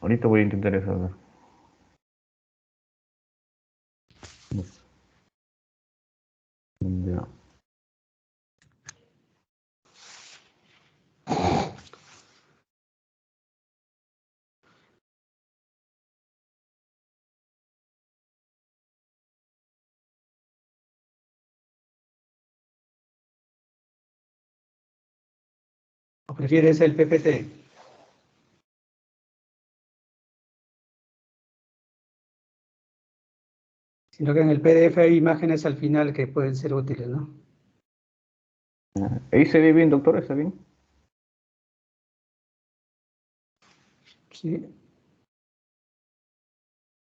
Ahorita voy a intentar eso. A ver. Ya. ¿O prefieres el PPT? Sino que en el PDF hay imágenes al final que pueden ser útiles, ¿no? Ahí se ve bien, doctor, ¿está bien? Sí.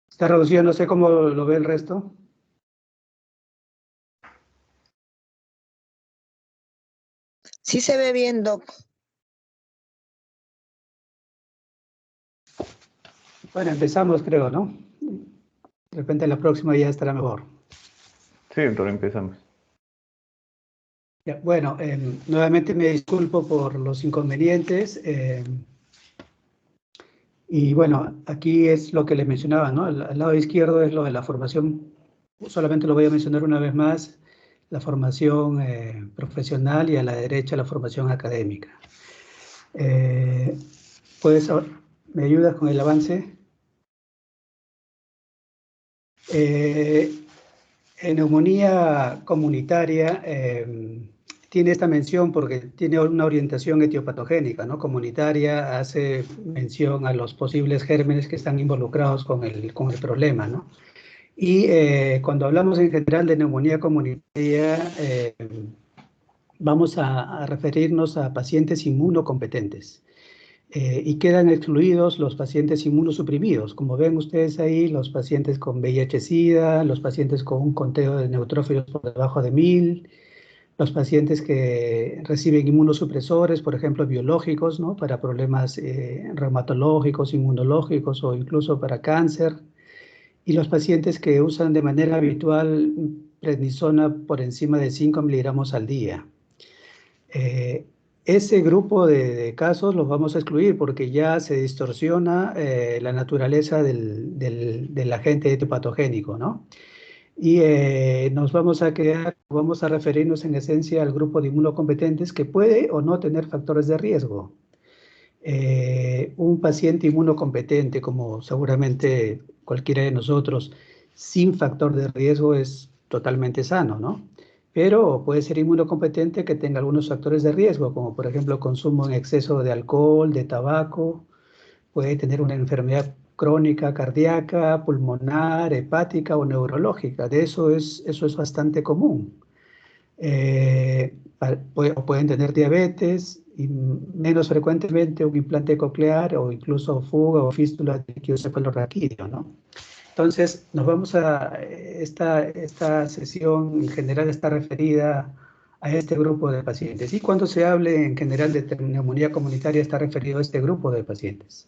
Está reducido, no sé cómo lo ve el resto. Sí se ve bien, Doc. Bueno, empezamos, creo, ¿no? De repente la próxima ya estará mejor. Sí, doctor, empezamos. Ya, bueno, nuevamente me disculpo por los inconvenientes. Y bueno, aquí es lo que les mencionaba, ¿no? Al lado izquierdo es lo de la formación, solamente lo voy a mencionar una vez más, la formación profesional, y a la derecha la formación académica. ¿Puedes, me ayudas con el avance? En neumonía comunitaria tiene esta mención porque tiene una orientación etiopatogénica, ¿no? Comunitaria, hace mención a los posibles gérmenes que están involucrados con el problema, ¿no? Y cuando hablamos en general de neumonía comunitaria, vamos a referirnos a pacientes inmunocompetentes. Y quedan excluidos los pacientes inmunosuprimidos. Como ven ustedes ahí, los pacientes con VIH-Sida, los pacientes con un conteo de neutrófilos por debajo de 1000, los pacientes que reciben inmunosupresores, por ejemplo, biológicos, ¿no? Para problemas reumatológicos, inmunológicos o incluso para cáncer, y los pacientes que usan de manera habitual prednisona por encima de 5 miligramos al día. Ese grupo de casos los vamos a excluir porque ya se distorsiona la naturaleza del agente etiopatogénico, ¿no? Y nos vamos a quedar, vamos a referirnos en esencia al grupo de inmunocompetentes que puede o no tener factores de riesgo. Un paciente inmunocompetente, como seguramente cualquiera de nosotros, sin factor de riesgo es totalmente sano, ¿no? Pero puede ser inmunocompetente que tenga algunos factores de riesgo, como por ejemplo consumo en exceso de alcohol, de tabaco, puede tener una enfermedad crónica cardíaca, pulmonar, hepática o neurológica. Eso es bastante común. O pueden tener diabetes y menos frecuentemente un implante coclear o incluso fuga o fístula de líquido cefalorraquídeo, ¿no? Entonces, nos vamos a, esta sesión en general está referida a este grupo de pacientes. Y cuando se hable en general de neumonía comunitaria está referido a este grupo de pacientes.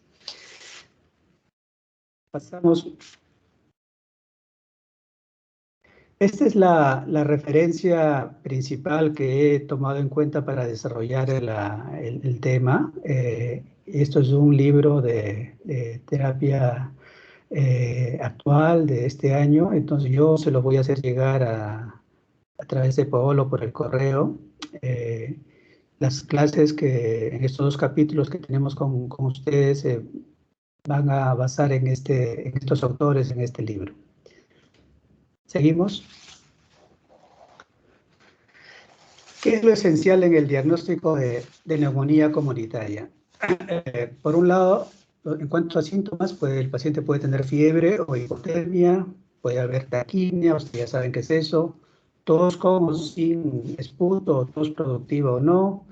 Pasamos. Esta es la referencia principal que he tomado en cuenta para desarrollar el tema. Esto es un libro de terapia actual de este año, entonces yo se lo voy a hacer llegar a través de Paolo por el correo. Las clases que en estos dos capítulos que tenemos con ustedes van a basar en estos autores, en este libro. Seguimos. ¿Qué es lo esencial en el diagnóstico de neumonía comunitaria? Por un lado, en cuanto a síntomas, pues el paciente puede tener fiebre o hipotermia, puede haber taquimia, ustedes ya saben qué es eso, tos con o sin esputo, tos productiva o no,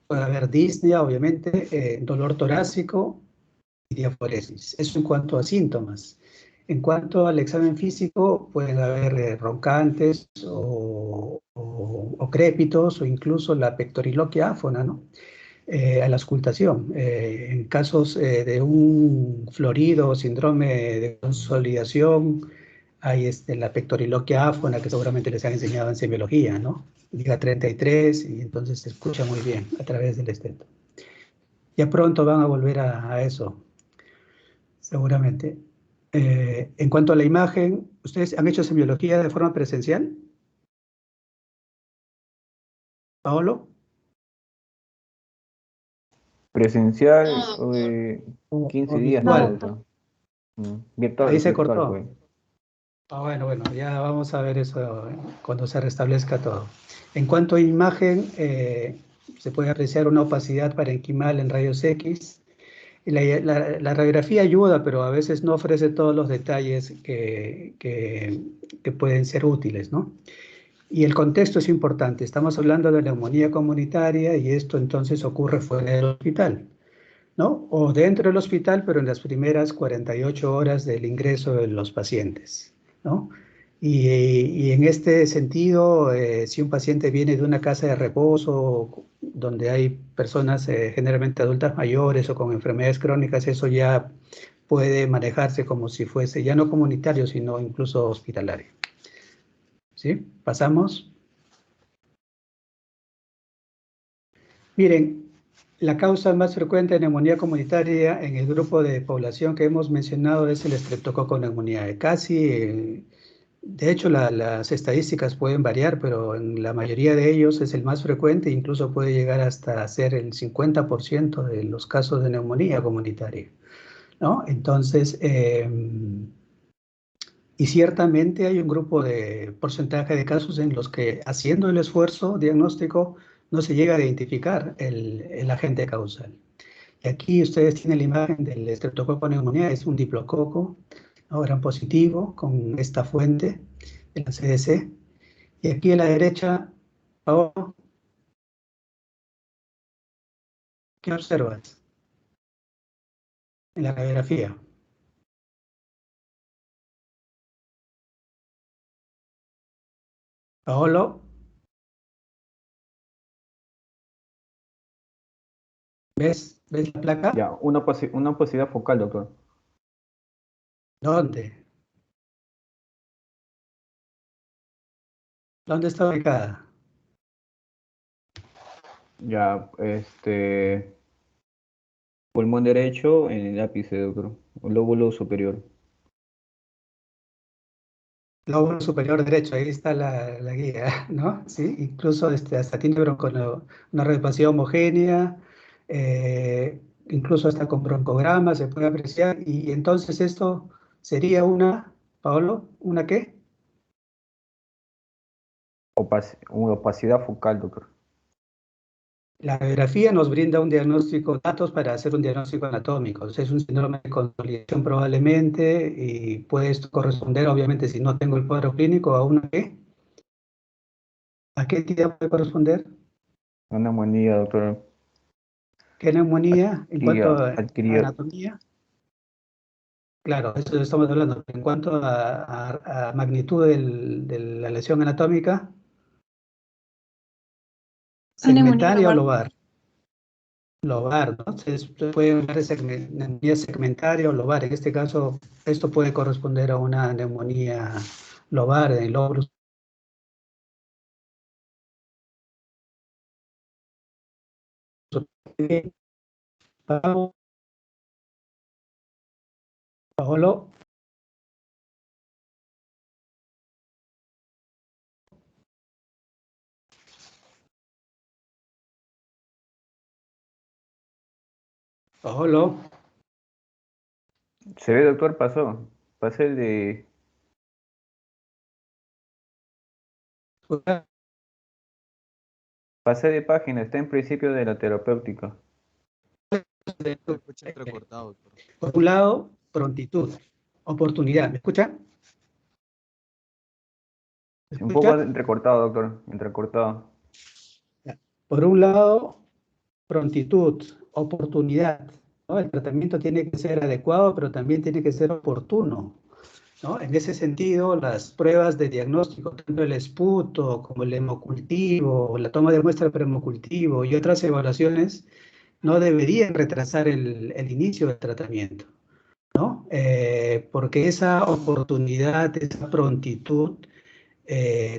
puede haber disnea, obviamente, dolor torácico y diaforesis. Eso en cuanto a síntomas. En cuanto al examen físico, pueden haber roncantes o crépitos o incluso la pectoriloquia áfona, ¿no? A la auscultación. En casos de un florido o síndrome de consolidación, hay la pectoriloquia áfona que seguramente les han enseñado en semiología, ¿no? Diga 33 y entonces se escucha muy bien a través del esteto. Ya pronto van a volver a eso. seguramente. En cuanto a la imagen, ¿ustedes han hecho semiología de forma presencial? Paolo. Presencial, O 15 días, No, no, virtual. doctor. doctor. Virtual, Ahí se virtual, cortó. pues. Bueno, ya vamos a ver eso cuando se restablezca todo. En cuanto a imagen, se puede apreciar una opacidad parenquimal en rayos X. Y la radiografía ayuda, pero a veces no ofrece todos los detalles que pueden ser útiles, ¿no? Y el contexto es importante. Estamos hablando de neumonía comunitaria y esto entonces ocurre fuera del hospital, ¿no? O dentro del hospital, pero en las primeras 48 horas del ingreso de los pacientes, ¿no? Y en este sentido, si un paciente viene de una casa de reposo donde hay personas generalmente adultas mayores o con enfermedades crónicas, eso ya puede manejarse como si fuese ya no comunitario, sino incluso hospitalario. ¿Sí? Pasamos. Miren, la causa más frecuente de neumonía comunitaria en el grupo de población que hemos mencionado es el estreptococo neumoniae. De hecho, las estadísticas pueden variar, pero en la mayoría de ellos es el más frecuente, incluso puede llegar hasta ser el 50% de los casos de neumonía comunitaria, ¿no? Entonces, y ciertamente hay un grupo de porcentaje de casos en los que haciendo el esfuerzo diagnóstico no se llega a identificar el agente causal. Y aquí ustedes tienen la imagen del estreptococo neumonía, es un diplococo, ¿no? Gran positivo con esta fuente de la CDC. Y aquí a la derecha, Paolo, ¿qué observas en la radiografía? Paolo, ¿ves la placa? Ya, una opacidad focal, doctor. ¿Dónde? ¿Dónde está ubicada? Ya, pulmón derecho en el ápice, doctor. Lóbulo superior. Lóbulo superior derecho, ahí está la guía, ¿no? Sí, incluso hasta tiene una resonancia homogénea, incluso hasta con broncograma se puede apreciar, y entonces esto sería Paolo, ¿una qué? Una opacidad focal, doctor. La radiografía nos brinda un diagnóstico, datos para hacer un diagnóstico anatómico. Es un síndrome de consolidación probablemente y puede esto corresponder, obviamente, si no tengo el cuadro clínico, ¿a una qué? ¿A qué entidad puede corresponder? Una neumonía, doctor. ¿Qué neumonía en cuanto a Adquirida. anatomía? Claro, eso estamos hablando. En cuanto a magnitud de la lesión anatómica, Una neumonía segmentaria o lobar. lobar. Lobar, ¿no? Se puede hablar de neumonía segmentaria o lobar. En este caso, esto puede corresponder a una neumonía lobar en el lóbulo. Paolo, Paolo, Se ve, doctor, pasé de Pasé de página, está en principio de la terapéutica. Se escucha entrecortado, doctor. por un lado, prontitud, oportunidad. ¿Me escucha? ¿Me Sí, un poco escucha? entrecortado, doctor, entrecortado. Por un lado, prontitud, oportunidad, ¿no? El tratamiento tiene que ser adecuado, pero también tiene que ser oportuno, ¿no? En ese sentido, las pruebas de diagnóstico, tanto el esputo como el hemocultivo, o la toma de muestra del hemocultivo y otras evaluaciones, no deberían retrasar el inicio del tratamiento, ¿no? Porque esa oportunidad, esa prontitud,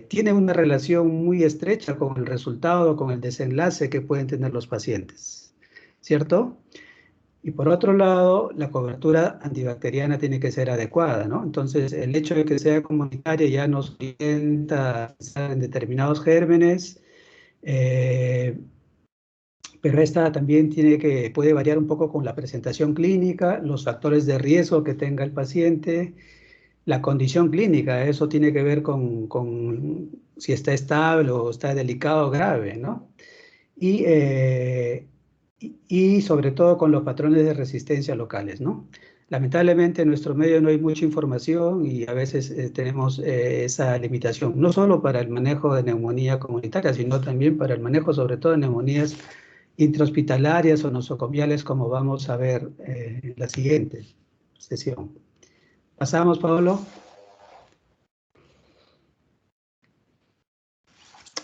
tiene una relación muy estrecha con el resultado, con el desenlace que pueden tener los pacientes, ¿cierto? Y por otro lado, la cobertura antibacteriana tiene que ser adecuada, ¿no? Entonces, el hecho de que sea comunitaria ya nos orienta a pensar en determinados gérmenes, pero esta también puede variar un poco con la presentación clínica, los factores de riesgo que tenga el paciente, la condición clínica. Eso tiene que ver con si está estable o está delicado o grave, ¿no? Y, y sobre todo con los patrones de resistencia locales, ¿no? Lamentablemente en nuestro medio no hay mucha información y a veces tenemos esa limitación, no solo para el manejo de neumonía comunitaria, sino también para el manejo sobre todo de neumonías intrahospitalarias o nosocomiales, como vamos a ver en la siguiente sesión. Pasamos, Pablo.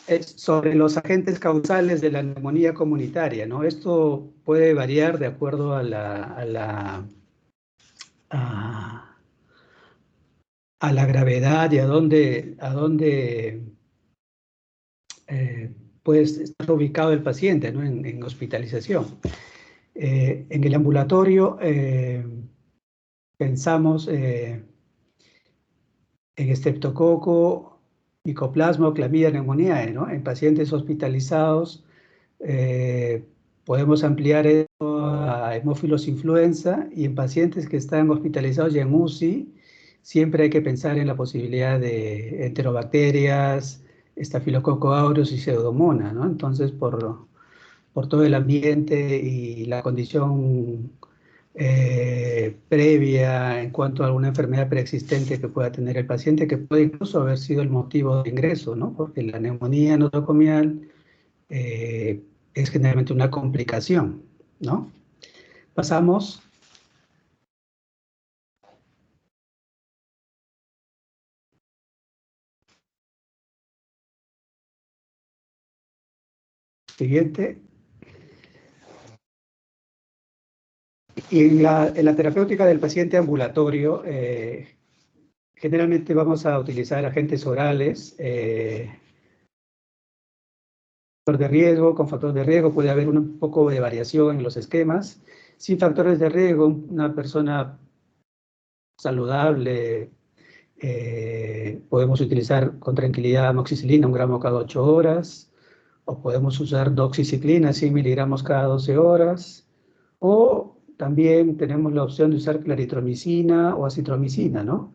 Es sobre los agentes causales de la neumonía comunitaria, ¿no? Esto puede variar de acuerdo a la gravedad y a dónde puede estar ubicado el paciente, ¿no? En hospitalización. En el ambulatorio pensamos en estreptococo, micoplasma o clamidia pneumoniae, ¿no? En pacientes hospitalizados podemos ampliar esto a hemófilos influenza, y en pacientes que están hospitalizados y en UCI, siempre hay que pensar en la posibilidad de enterobacterias, estafilococo aureus y pseudomonas, ¿no? Entonces, por todo el ambiente y la condición previa en cuanto a alguna enfermedad preexistente que pueda tener el paciente, que puede incluso haber sido el motivo de ingreso, ¿no? Porque la neumonía nosocomial es generalmente una complicación, ¿no? Pasamos. Siguiente. Y en la terapéutica del paciente ambulatorio, generalmente vamos a utilizar agentes orales, factor de riesgo, con factor de riesgo puede haber un poco de variación en los esquemas. Sin factores de riesgo, una persona saludable, podemos utilizar con tranquilidad amoxicilina, 1 gramo cada 8 horas, o podemos usar doxiciclina, 100 miligramos cada 12 horas, o también tenemos la opción de usar claritromicina o acitromicina, ¿no?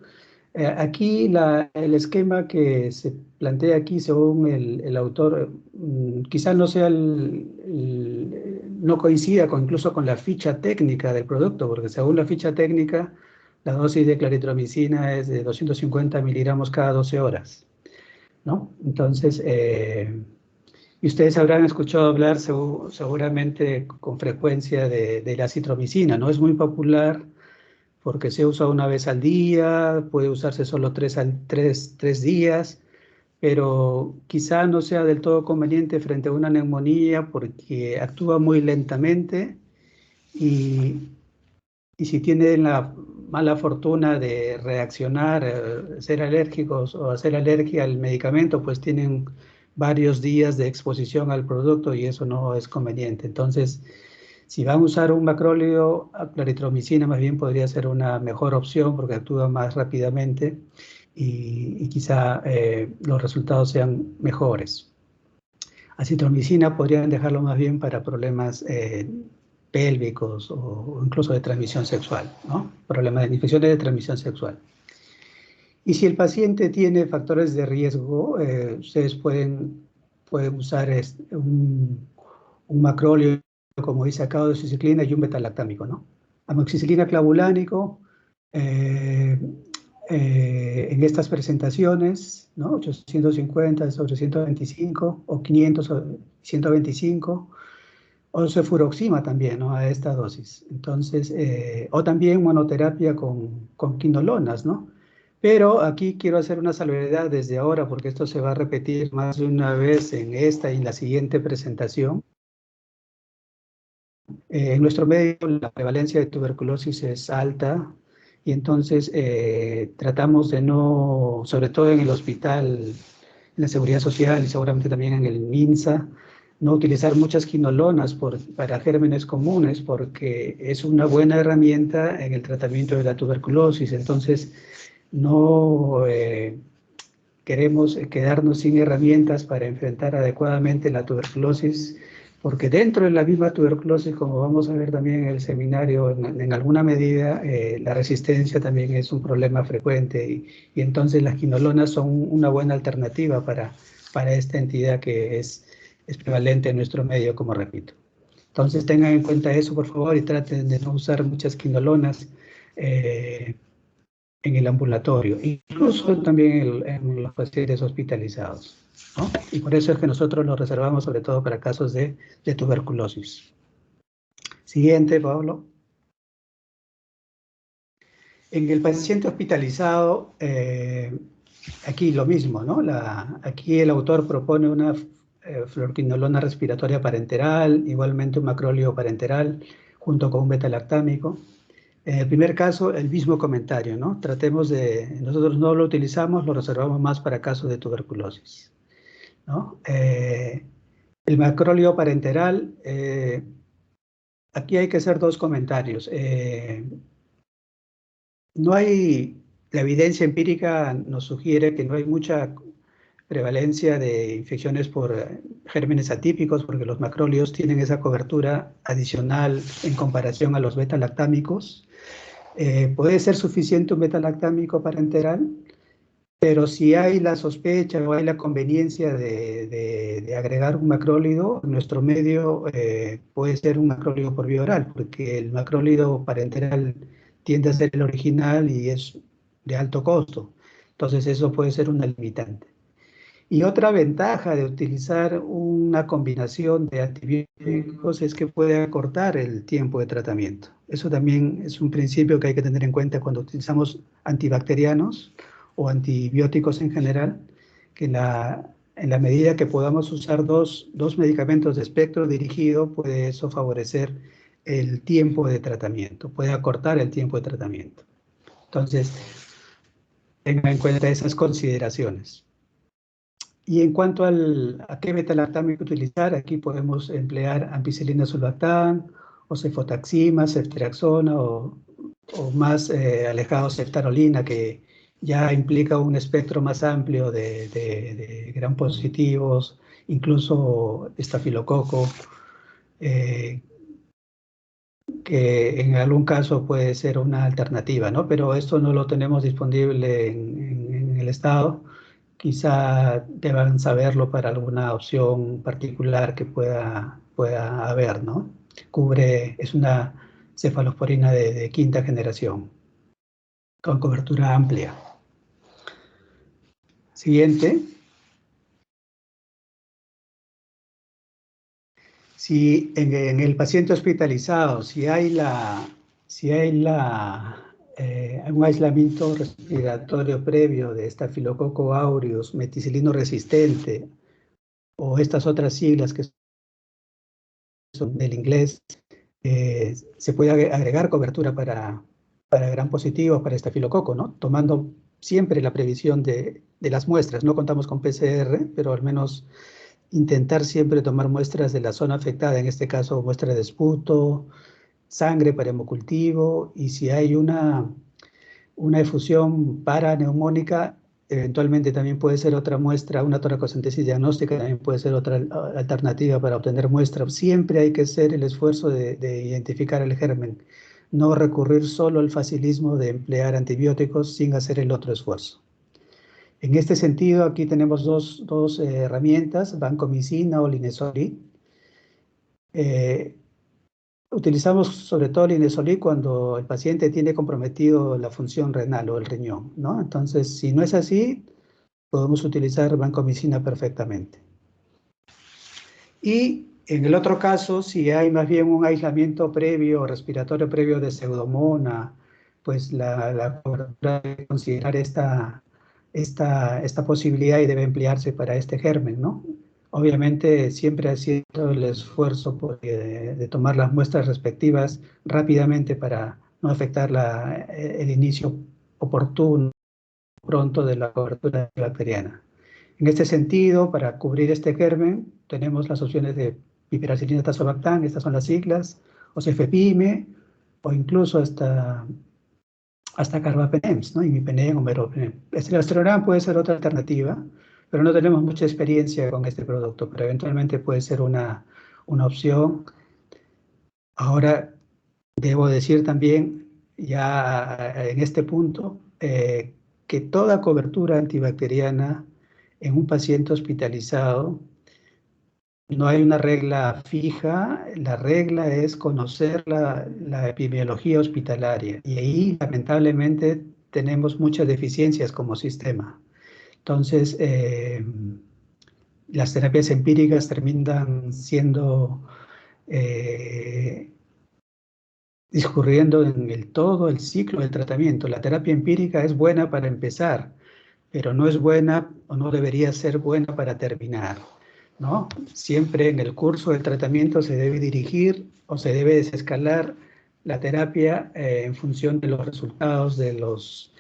Aquí el esquema que se plantea aquí, según el autor, quizás no sea no coincida incluso con la ficha técnica del producto, porque según la ficha técnica, la dosis de claritromicina es de 250 miligramos cada 12 horas, ¿no? Entonces, y ustedes habrán escuchado hablar seguramente con frecuencia de la acitromicina, ¿no? Es muy popular porque se usa una vez al día, puede usarse solo tres días, pero quizá no sea del todo conveniente frente a una neumonía porque actúa muy lentamente y si tienen la mala fortuna de reaccionar, ser alérgicos o hacer alergia al medicamento, pues tienen varios días de exposición al producto y eso no es conveniente. Entonces, si van a usar un macróleo, claritromicina más bien podría ser una mejor opción porque actúa más rápidamente y quizá los resultados sean mejores. Acitromicina podrían dejarlo más bien para problemas pélvicos o incluso de transmisión sexual, ¿no? Problemas de infecciones de transmisión sexual. Y si el paciente tiene factores de riesgo, ustedes pueden usar un macróleo, como dice acá, doxiciclina y un betalactámico, ¿no? Amoxicilina clavulánico, en estas presentaciones, ¿no? 850 sobre 125 o 500 sobre 125, o cefuroxima también, ¿no? A esta dosis. Entonces, o también monoterapia con quinolonas, ¿no? Pero aquí quiero hacer una salvedad desde ahora, porque esto se va a repetir más de una vez en esta y en la siguiente presentación. En nuestro medio la prevalencia de tuberculosis es alta y entonces tratamos de no, sobre todo en el hospital, en la Seguridad Social y seguramente también en el MINSA, no utilizar muchas quinolonas para gérmenes comunes, porque es una buena herramienta en el tratamiento de la tuberculosis. Entonces, no queremos quedarnos sin herramientas para enfrentar adecuadamente la tuberculosis, porque dentro de la misma tuberculosis, como vamos a ver también en el seminario, en alguna medida la resistencia también es un problema frecuente y entonces las quinolonas son una buena alternativa para esta entidad que es prevalente en nuestro medio, como repito. Entonces tengan en cuenta eso, por favor, y traten de no usar muchas quinolonas en el ambulatorio, incluso también en los pacientes hospitalizados, ¿no? Y por eso es que nosotros lo reservamos sobre todo para casos de tuberculosis. Siguiente, Pablo. En el paciente hospitalizado, aquí lo mismo, ¿no? Aquí el autor propone una fluoroquinolona respiratoria parenteral, igualmente un macróleo parenteral, junto con un beta-lactámico. En el primer caso, el mismo comentario, ¿no? Nosotros no lo utilizamos, lo reservamos más para casos de tuberculosis, ¿no? El macróleo parenteral, aquí hay que hacer dos comentarios. La evidencia empírica nos sugiere que no hay mucha prevalencia de infecciones por gérmenes atípicos, porque los macróleos tienen esa cobertura adicional en comparación a los beta-lactámicos. Puede ser suficiente un beta-lactámico parenteral, pero si hay la sospecha o hay la conveniencia de agregar un macrólido, nuestro medio puede ser un macrólido por vía oral, porque el macrólido parenteral tiende a ser el original y es de alto costo. Entonces eso puede ser una limitante. Y otra ventaja de utilizar una combinación de antibióticos es que puede acortar el tiempo de tratamiento. Eso también es un principio que hay que tener en cuenta cuando utilizamos antibacterianos o antibióticos en general, que en la medida que podamos usar dos medicamentos de espectro dirigido, puede eso favorecer el tiempo de tratamiento, puede acortar el tiempo de tratamiento. Entonces, tengan en cuenta esas consideraciones. Y en cuanto a qué beta-lactámico utilizar, aquí podemos emplear ampicilina sulbactam, o cefotaxima, ceftriaxona, o más alejado ceftarolina, que ya implica un espectro más amplio de gram positivos, incluso estafilococo, que en algún caso puede ser una alternativa, ¿no? Pero esto no lo tenemos disponible en el estado. Quizá deban saberlo para alguna opción particular que pueda haber, ¿no? Es una cefalosporina de quinta generación, con cobertura amplia. Siguiente. Si en el paciente hospitalizado, si hay un aislamiento respiratorio previo de Staphylococcus aureus, meticilino resistente, o estas otras siglas que son del inglés, se puede agregar cobertura para gram positivos, para estafilococo, ¿no? Tomando siempre la previsión de las muestras. No contamos con PCR, pero al menos intentar siempre tomar muestras de la zona afectada, en este caso muestras de esputo, sangre para hemocultivo, y si hay una efusión paraneumónica, eventualmente también puede ser otra muestra, una toracocentesis diagnóstica, también puede ser otra alternativa para obtener muestras. Siempre hay que hacer el esfuerzo de identificar el germen, no recurrir solo al facilismo de emplear antibióticos sin hacer el otro esfuerzo. En este sentido, aquí tenemos dos herramientas, vancomicina o linezolid. Utilizamos sobre todo linezolid cuando el paciente tiene comprometido la función renal o el riñón, ¿no? Entonces, si no es así, podemos utilizar vancomicina perfectamente. Y en el otro caso, si hay más bien un aislamiento previo, respiratorio previo de pseudomonas, pues la cobertura debe considerar esta posibilidad y debe emplearse para este germen, ¿no? Obviamente siempre haciendo el esfuerzo de tomar las muestras respectivas rápidamente para no afectar el inicio oportuno, pronto de la cobertura bacteriana. En este sentido, para cubrir este germen, tenemos las opciones de piperacilina tazobactam, estas son las siglas, o cefepime, o incluso hasta carbapenems, ¿no? Imipenem o meropenem. El estilostreonam puede ser otra alternativa, pero no tenemos mucha experiencia con este producto, pero eventualmente puede ser una opción. Ahora, debo decir también, ya en este punto, que toda cobertura antibacteriana en un paciente hospitalizado, no hay una regla fija, la regla es conocer la epidemiología hospitalaria y ahí lamentablemente tenemos muchas deficiencias como sistema. Entonces, las terapias empíricas terminan siendo discurriendo en todo el ciclo del tratamiento. La terapia empírica es buena para empezar, pero no es buena o no debería ser buena para terminar, ¿no? Siempre en el curso del tratamiento se debe dirigir o se debe desescalar la terapia en función de los resultados de los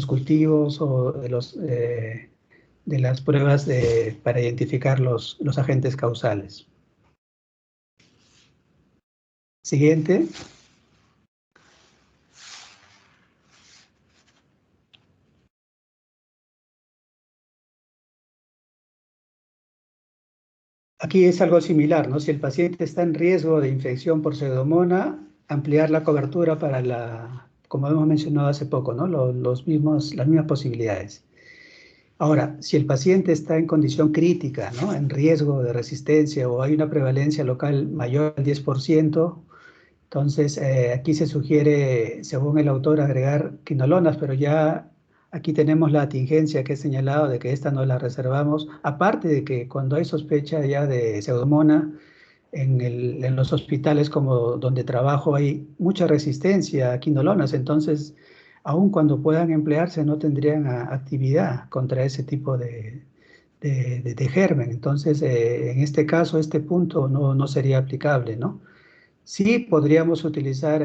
cultivos o de las pruebas para identificar los agentes causales. Siguiente. Aquí es algo similar, ¿no? Si el paciente está en riesgo de infección por Pseudomonas, ampliar la cobertura para como hemos mencionado hace poco, ¿no? Las mismas posibilidades. Ahora, si el paciente está en condición crítica, ¿no? En riesgo de resistencia o hay una prevalencia local mayor al 10%, entonces aquí se sugiere, según el autor, agregar quinolonas, pero ya aquí tenemos la contingencia que he señalado de que esta no la reservamos, aparte de que cuando hay sospecha ya de Pseudomonas, en los hospitales como donde trabajo hay mucha resistencia a quinolonas, entonces aun cuando puedan emplearse no tendrían actividad contra ese tipo de germen. Entonces, en este caso, este punto no sería aplicable, ¿no? Sí podríamos utilizar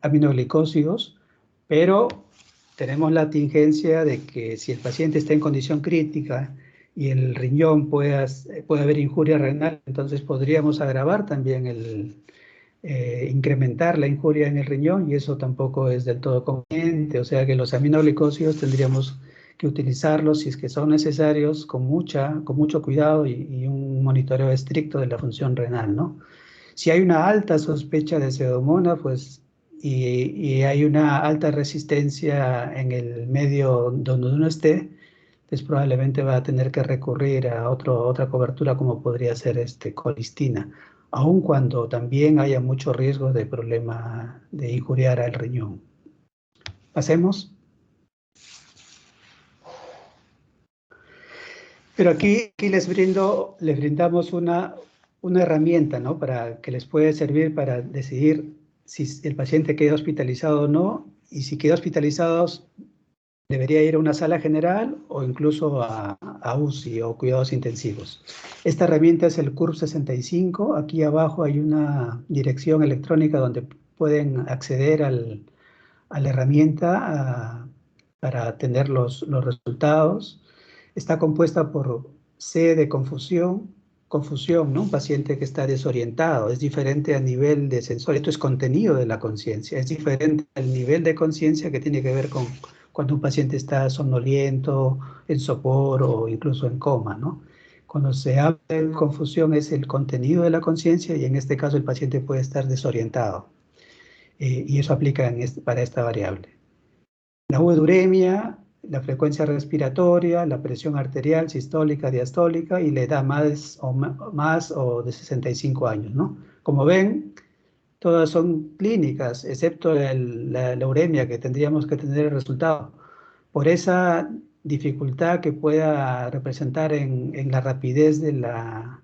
aminoglicósidos, pero tenemos la contingencia de que si el paciente está en condición crítica y el riñón puede haber injuria renal, entonces podríamos agravar también incrementar la injuria en el riñón y eso tampoco es del todo conveniente, o sea que los aminoglicósidos tendríamos que utilizarlos si es que son necesarios con mucho cuidado y un monitoreo estricto de la función renal, ¿no? Si hay una alta sospecha de Pseudomonas, pues, y hay una alta resistencia en el medio donde uno esté, pues probablemente va a tener que recurrir a otra cobertura como podría ser colistina, aun cuando también haya mucho riesgo de problema de injuriar al riñón. Pasemos. Pero aquí les brindamos una herramienta, ¿no? Para que les puede servir para decidir si el paciente queda hospitalizado o no, y si queda hospitalizado, debería ir a una sala general o incluso a UCI o cuidados intensivos. Esta herramienta es el CURB 65. Aquí abajo hay una dirección electrónica donde pueden acceder a la herramienta para tener los resultados. Está compuesta por C de confusión, ¿no? Un paciente que está desorientado, es diferente a nivel de sensor, esto es contenido de la conciencia, es diferente al nivel de conciencia que tiene que ver con cuando un paciente está somnoliento, en sopor o incluso en coma, ¿no? Cuando se habla de confusión es el contenido de la conciencia y en este caso el paciente puede estar desorientado y eso aplica para esta variable. La uremia, la frecuencia respiratoria, la presión arterial, sistólica, diastólica y la edad más o de 65 años, ¿no? Como ven, todas son clínicas, excepto la uremia, que tendríamos que tener el resultado. Por esa dificultad que pueda representar en la rapidez de la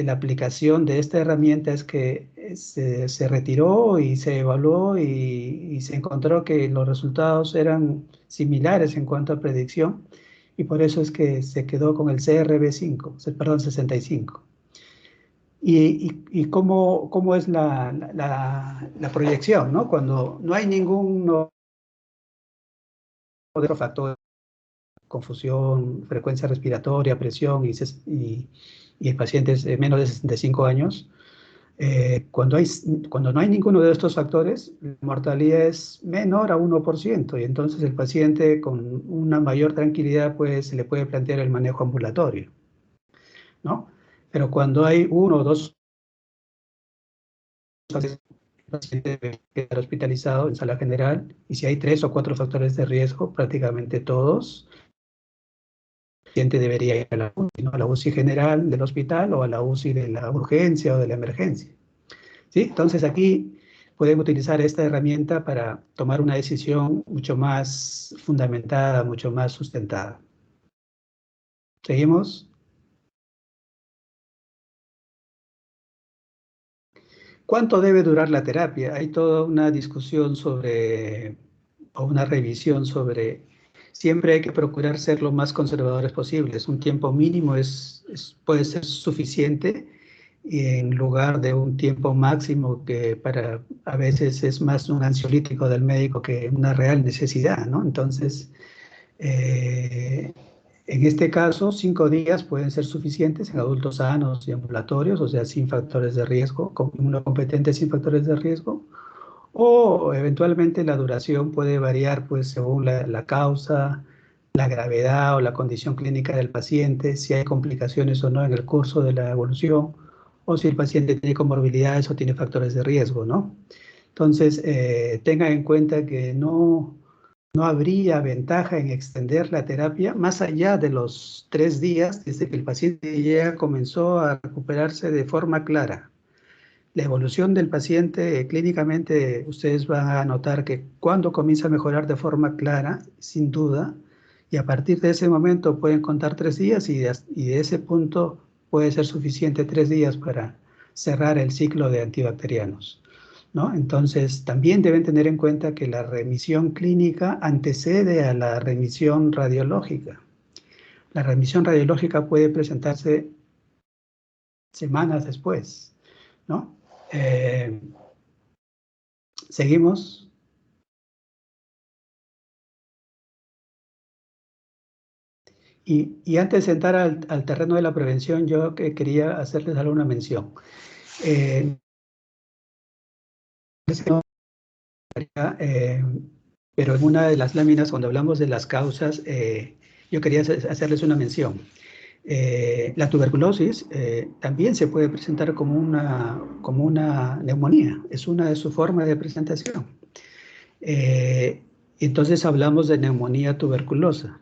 aplicación de esta herramienta es que se retiró y se evaluó y se encontró que los resultados eran similares en cuanto a predicción y por eso es que se quedó con el CRB5, perdón, 65. ¿Y cómo es la proyección, ¿no? Cuando no hay ningún otro factor confusión, frecuencia respiratoria, presión y en pacientes de menos de 65 años, cuando no hay ninguno de estos factores, la mortalidad es menor a 1%, y entonces el paciente con una mayor tranquilidad pues, se le puede plantear el manejo ambulatorio, ¿no? Pero cuando hay uno o dos pacientes, el paciente debe quedar hospitalizado en sala general, y si hay 3 o 4 factores de riesgo, prácticamente todos, el paciente debería ir a la UCI, ¿no? A la UCI general del hospital o a la UCI de la urgencia o de la emergencia. ¿Sí? Entonces aquí pueden utilizar esta herramienta para tomar una decisión mucho más fundamentada, mucho más sustentada. ¿Seguimos? ¿Cuánto debe durar la terapia? Hay toda una discusión sobre, o una revisión sobre, siempre hay que procurar ser lo más conservadores posibles. Un tiempo mínimo puede ser suficiente, y en lugar de un tiempo máximo que a veces es más un ansiolítico del médico que una real necesidad, ¿no? Entonces, en este caso, 5 días pueden ser suficientes en adultos sanos y ambulatorios, o sea, sin factores de riesgo, inmunocompetentes sin factores de riesgo, o eventualmente la duración puede variar pues, según la causa, la gravedad o la condición clínica del paciente, si hay complicaciones o no en el curso de la evolución, o si el paciente tiene comorbilidades o tiene factores de riesgo, ¿no? Entonces, tengan en cuenta que no habría ventaja en extender la terapia más allá de los 3 días desde que el paciente ya comenzó a recuperarse de forma clara. La evolución del paciente clínicamente, ustedes van a notar que cuando comienza a mejorar de forma clara, sin duda, y a partir de ese momento pueden contar 3 días y de ese punto puede ser suficiente 3 días para cerrar el ciclo de antibacterianos, ¿no? Entonces, también deben tener en cuenta que la remisión clínica antecede a la remisión radiológica. La remisión radiológica puede presentarse semanas después, ¿no? Seguimos. Y antes de entrar al terreno de la prevención, yo quería hacerles alguna mención. Pero en una de las láminas, cuando hablamos de las causas, yo quería hacerles una mención. La tuberculosis también se puede presentar como una neumonía, es una de sus formas de presentación. Entonces hablamos de neumonía tuberculosa.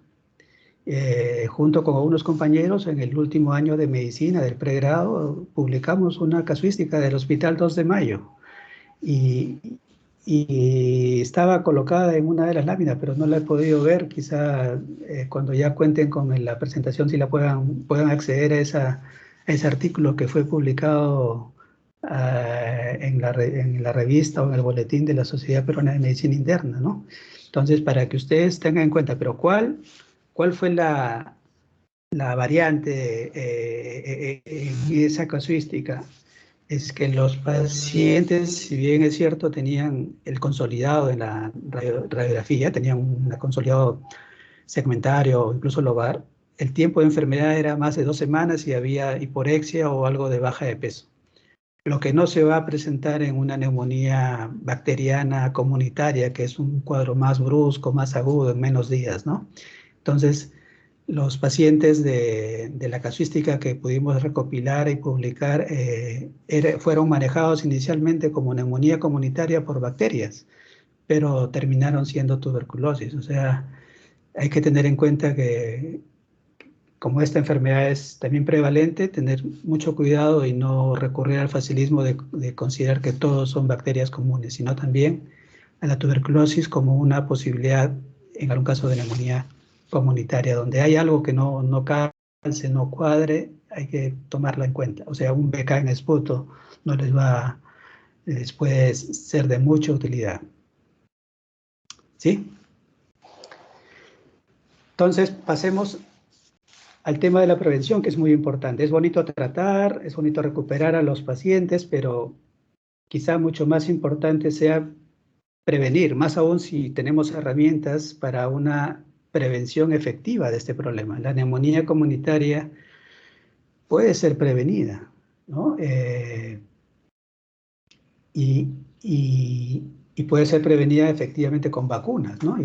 Junto con algunos compañeros en el último año de medicina del pregrado, publicamos una casuística del Hospital 2 de Mayo y estaba colocada en una de las láminas, pero no la he podido ver. Quizá cuando ya cuenten con la presentación, si la puedan acceder a ese artículo que fue publicado en la revista o en el boletín de la Sociedad Peruana de Medicina Interna, ¿no? Entonces, para que ustedes tengan en cuenta, pero ¿cuál fue la variante en esa casuística? Es que los pacientes, si bien es cierto, tenían el consolidado en la radiografía, tenían un consolidado segmentario o incluso lobar, el tiempo de enfermedad era más de 2 semanas y había hiporexia o algo de baja de peso. Lo que no se va a presentar en una neumonía bacteriana comunitaria, que es un cuadro más brusco, más agudo, en menos días, ¿no? Entonces, los pacientes de la casuística que pudimos recopilar y publicar fueron manejados inicialmente como neumonía comunitaria por bacterias, pero terminaron siendo tuberculosis. O sea, hay que tener en cuenta que como esta enfermedad es también prevalente, tener mucho cuidado y no recurrir al facilismo de considerar que todos son bacterias comunes, sino también a la tuberculosis como una posibilidad, en algún caso de neumonía comunitaria, donde hay algo que no calce, no cuadre, hay que tomarla en cuenta. O sea, un BK en esputo no les puede ser de mucha utilidad. ¿Sí? Entonces, pasemos al tema de la prevención, que es muy importante. Es bonito tratar, es bonito recuperar a los pacientes, pero quizá mucho más importante sea prevenir, más aún si tenemos herramientas para una prevención efectiva de este problema. La neumonía comunitaria puede ser prevenida, ¿no? Y puede ser prevenida efectivamente con vacunas, ¿no?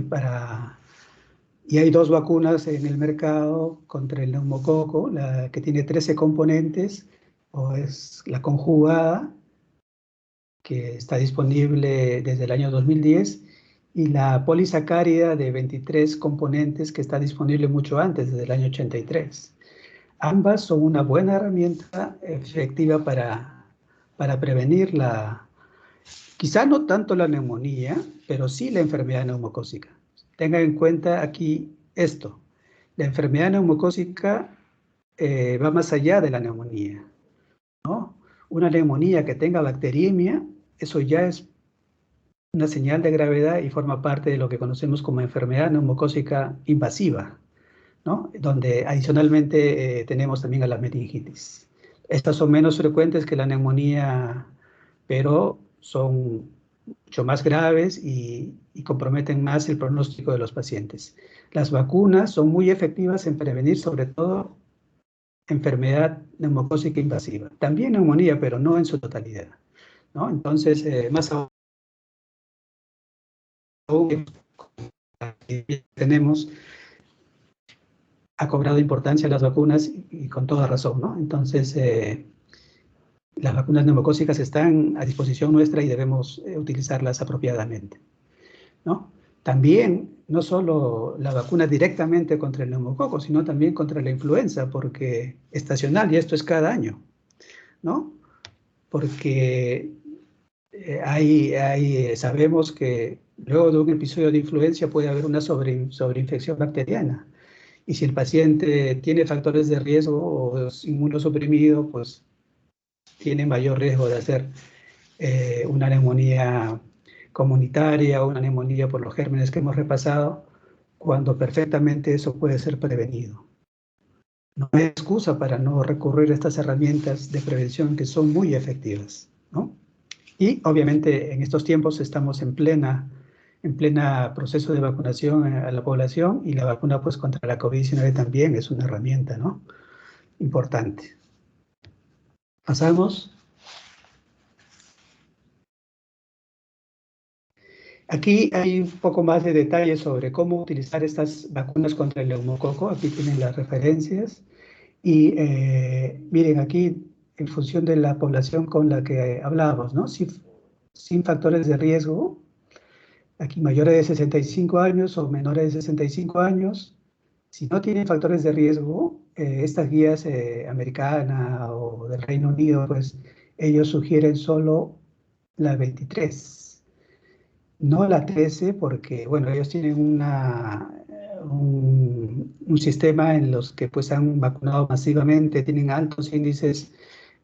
Y hay 2 vacunas en el mercado contra el neumococo, la que tiene 13 componentes, o es la conjugada, que está disponible desde el año 2010, y la polisacárida de 23 componentes, que está disponible mucho antes, desde el año 83. Ambas son una buena herramienta efectiva para prevenir quizá no tanto la neumonía, pero sí la enfermedad neumocócica. Tenga en cuenta aquí esto. La enfermedad neumocócica va más allá de la neumonía, ¿no? Una neumonía que tenga bacteriemia, eso ya es una señal de gravedad y forma parte de lo que conocemos como enfermedad neumocócica invasiva, ¿no? Donde adicionalmente tenemos también a la meningitis. Estas son menos frecuentes que la neumonía, pero son mucho más graves y comprometen más el pronóstico de los pacientes. Las vacunas son muy efectivas en prevenir sobre todo enfermedad neumocócica invasiva. También neumonía, pero no en su totalidad, ¿no? Entonces, más aún tenemos, ha cobrado importancia las vacunas y con toda razón, ¿no? Entonces, las vacunas neumocócicas están a disposición nuestra y debemos utilizarlas apropiadamente, ¿no? También, no solo la vacuna directamente contra el neumococo, sino también contra la influenza, porque estacional, y esto es cada año, ¿no? Porque sabemos que luego de un episodio de influencia puede haber una sobreinfección bacteriana. Y si el paciente tiene factores de riesgo o es inmunosuprimido, pues tiene mayor riesgo de hacer una neumonía comunitaria o una neumonía por los gérmenes que hemos repasado, cuando perfectamente eso puede ser prevenido. No hay excusa para no recurrir a estas herramientas de prevención que son muy efectivas, ¿no? Y obviamente en estos tiempos estamos en plena proceso de vacunación a la población, y la vacuna pues contra la COVID-19 también es una herramienta, ¿no? Importante. Pasamos. Aquí hay un poco más de detalles sobre cómo utilizar estas vacunas contra el neumococo. Aquí tienen las referencias. Y miren, aquí en función de la población con la que hablábamos, ¿no? Sin factores de riesgo, aquí mayores de 65 años o menores de 65 años, si no tienen factores de riesgo, estas guías americana o del Reino Unido, pues ellos sugieren solo la 23. No la 13, porque, bueno, ellos tienen un sistema en los que pues han vacunado masivamente, tienen altos índices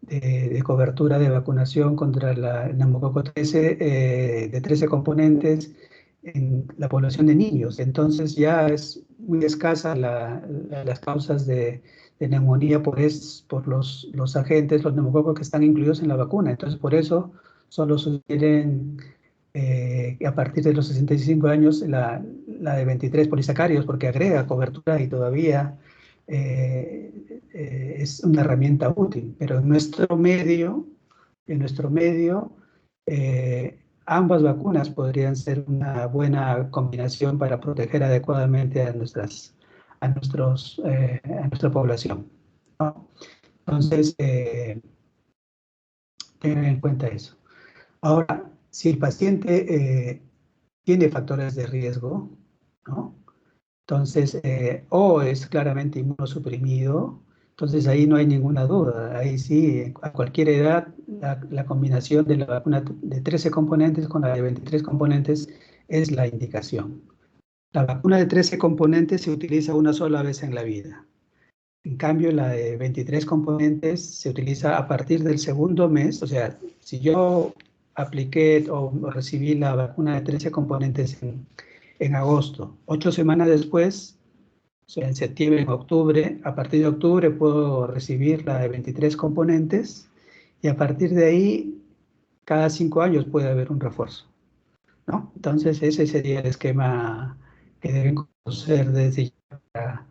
de cobertura de vacunación contra el neumococo 13, de 13 componentes en la población de niños. Entonces ya es muy escasa las causas de neumonía por los agentes, los neumococos que están incluidos en la vacuna. Entonces por eso solo sugieren a partir de los 65 años la de 23 polisacáridos, porque agrega cobertura y todavía es una herramienta útil. Pero en nuestro medio ambas vacunas podrían ser una buena combinación para proteger adecuadamente a nuestra población, ¿no? Entonces, tengan en cuenta eso. Ahora, si el paciente tiene factores de riesgo, ¿no? Entonces, o es claramente inmunosuprimido, entonces ahí no hay ninguna duda. Ahí sí, a cualquier edad, la combinación de la vacuna de 13 componentes con la de 23 componentes es la indicación. La vacuna de 13 componentes se utiliza una sola vez en la vida. En cambio, la de 23 componentes se utiliza a partir del segundo mes. O sea, si yo apliqué o recibí la vacuna de 13 componentes en agosto, 8 semanas después, o sea, en septiembre, en octubre, a partir de octubre puedo recibir la de 23 componentes, y a partir de ahí, cada 5 años puede haber un refuerzo, ¿no? Entonces, ese sería el esquema que deben conocer desde ya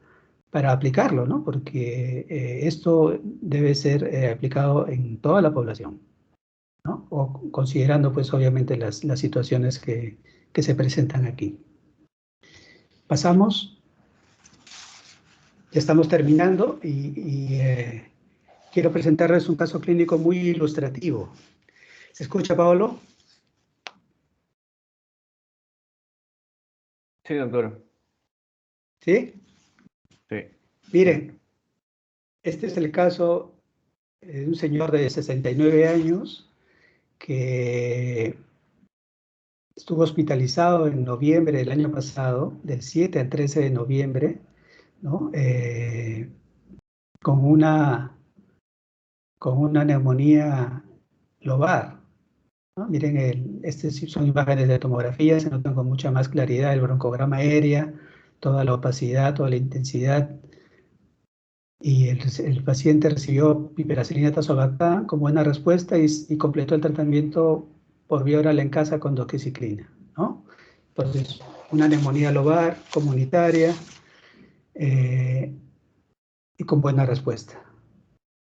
para aplicarlo, ¿no? Porque esto debe ser aplicado en toda la población, ¿no? O considerando, pues, obviamente las situaciones que se presentan aquí. Pasamos, ya estamos terminando y quiero presentarles un caso clínico muy ilustrativo. ¿Se escucha, Paolo? Sí, doctor. ¿Sí? Sí. Miren, este es el caso de un señor de 69 años que estuvo hospitalizado en noviembre del año pasado, del 7 al 13 de noviembre, ¿no? Con una neumonía lobar, ¿no? Miren, son imágenes de tomografía, se notan con mucha más claridad el broncograma aérea, toda la opacidad, toda la intensidad. Y el paciente recibió piperacilina tazobactam con buena respuesta y completó el tratamiento por vía oral en casa con doxiciclina, ¿no? Entonces, una neumonía lobar comunitaria y con buena respuesta.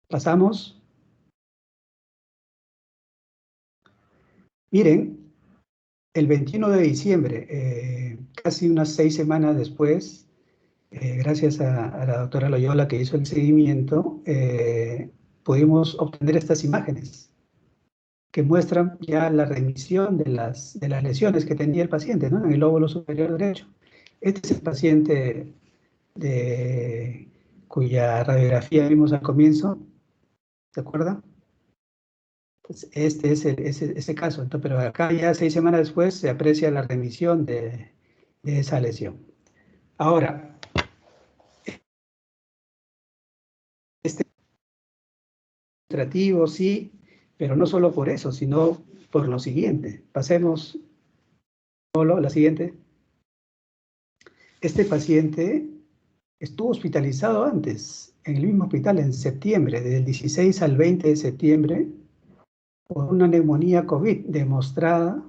Pasamos. Miren, el 21 de diciembre, casi unas 6 semanas después, gracias a la doctora Loyola que hizo el seguimiento, pudimos obtener estas imágenes que muestran ya la remisión de las lesiones que tenía el paciente, ¿no? En el lóbulo superior derecho. Este es el paciente cuya radiografía vimos al comienzo, ¿se acuerdan? Pues este es ese caso. Entonces, pero acá ya 6 semanas después se aprecia la remisión de esa lesión. Ahora, este administrativo sí, pero no solo por eso, sino por lo siguiente. Pasemos a la siguiente. Este paciente estuvo hospitalizado antes, en el mismo hospital en septiembre, del 16 al 20 de septiembre, por una neumonía COVID demostrada,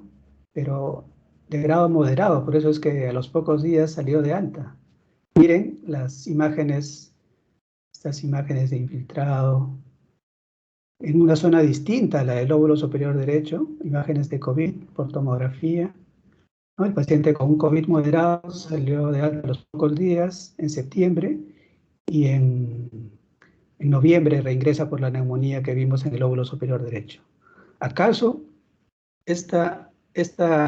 pero de grado moderado, por eso es que a los pocos días salió de alta. Miren las imágenes, estas imágenes de infiltrado, en una zona distinta a la del lóbulo superior derecho, imágenes de COVID por tomografía, ¿no? El paciente con un COVID moderado salió de alta a los pocos días, en septiembre, y en noviembre reingresa por la neumonía que vimos en el lóbulo superior derecho. ¿Acaso esta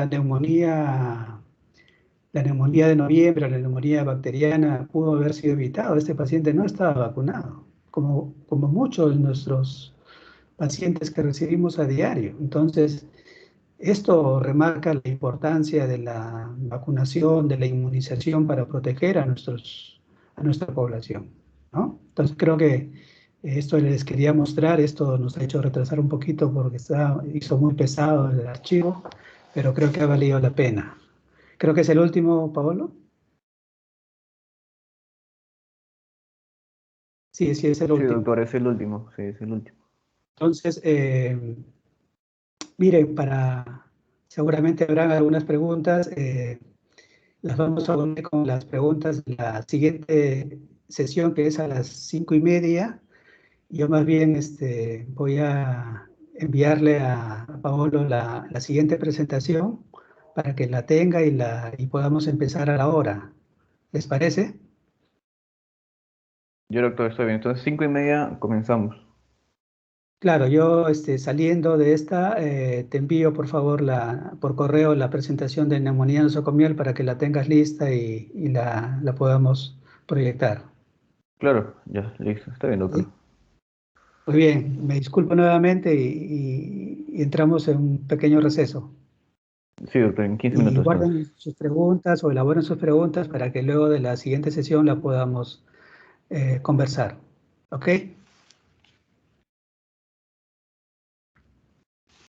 neumonía, la neumonía de noviembre, la neumonía bacteriana, pudo haber sido evitada? Este paciente no estaba vacunado, como muchos de nuestros pacientes que recibimos a diario. Entonces, esto remarca la importancia de la vacunación, de la inmunización para proteger a nuestra población, ¿no? Entonces creo que esto les quería mostrar, esto nos ha hecho retrasar un poquito porque hizo muy pesado el archivo, pero creo que ha valido la pena. Creo que es el último, Paolo. Sí, sí, es el Sí, último. doctor, es el último. Sí, es el último. Entonces, miren, seguramente habrán algunas preguntas. Las vamos a poner con las preguntas de la siguiente sesión, que es a las 5:30. Yo más bien voy a enviarle a Paolo la siguiente presentación para que la tenga y podamos empezar a la hora. ¿Les parece? Yo, doctor, estoy bien. Entonces, 5:30 comenzamos. Claro, yo saliendo de esta, te envío por favor por correo la presentación de neumonía nosocomial para que la tengas lista y la podamos proyectar. Claro, ya, listo. Está bien, doctor. ¿Sí? Muy bien, me disculpo nuevamente y entramos en un pequeño receso. Sí, doctor, en 15 Y minutos estamos. guarden sus preguntas o elaboren sus preguntas para que luego de la siguiente sesión la podamos conversar. ¿Ok?